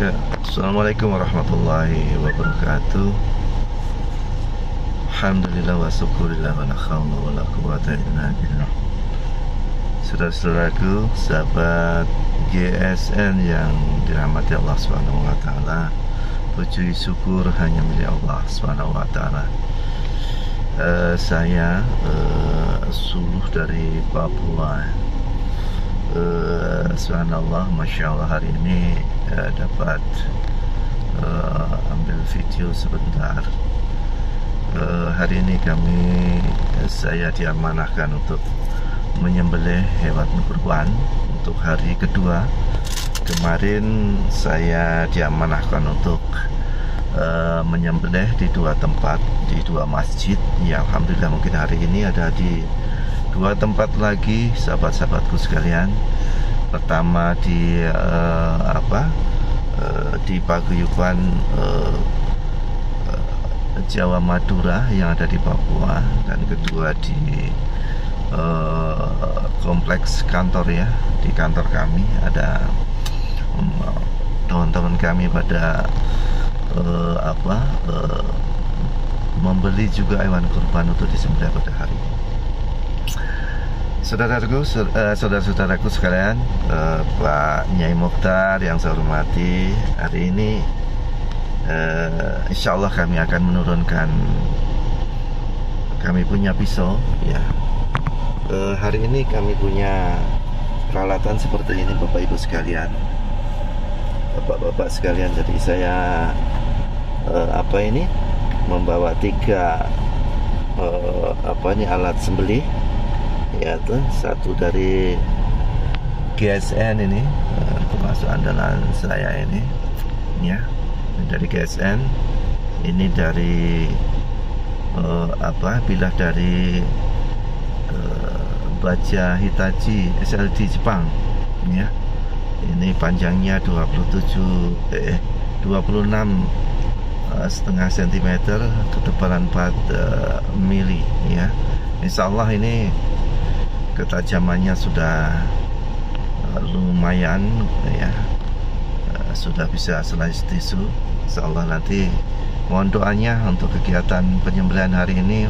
Ya, Assalamualaikum warahmatullahi wabarakatuh. Alhamdulillah wa syukurillah wa la hawla wa la quwwata illa billah. Saudara-saudaraku, sahabat GSN yang dirahmati Allah Subhanahu wa taala, puji syukur hanya milik Allah Subhanahu wa taala. Saya suluh dari Papua. Subhanallah, Masya Allah, hari ini dapat ambil video sebentar. Hari ini saya diamanahkan untuk menyembelih hewan kurban untuk hari kedua. Kemarin saya diamanahkan untuk menyembelih di dua tempat, di dua masjid. Ya, alhamdulillah, mungkin hari ini ada di dua tempat lagi, sahabat-sahabatku sekalian. Pertama di di Paguyuban Jawa Madura yang ada di Papua, dan kedua di kompleks kantor, ya, di kantor kami ada teman-teman kami pada membeli juga hewan kurban untuk disembelih pada hari ini. Saudara-saudaraku sekalian, Pak Nyai Mokhtar yang saya hormati, hari ini insya Allah kami akan menurunkan, kami punya pisau, ya. Hari ini kami punya peralatan seperti ini, Bapak Ibu sekalian, Bapak-bapak sekalian. Jadi saya membawa tiga alat sembelih, yaitu satu dari GSN ini, termasuk andalan saya ini, ya, ini dari GSN, ini dari bilah dari baja Hitachi SLD Jepang, ya. Ini panjangnya 26,5 cm, ketebalan 4 mili, ya. Insya Allah ini ketajamannya sudah lumayan, ya, sudah bisa slice tisu. Insya Allah nanti mohon doanya untuk kegiatan penyembelihan hari ini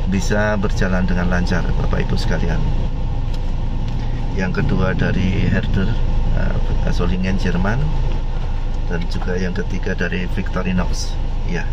bisa berjalan dengan lancar, Bapak Ibu sekalian. Yang kedua dari Herder Solingen Jerman, dan juga yang ketiga dari Victorinox, ya.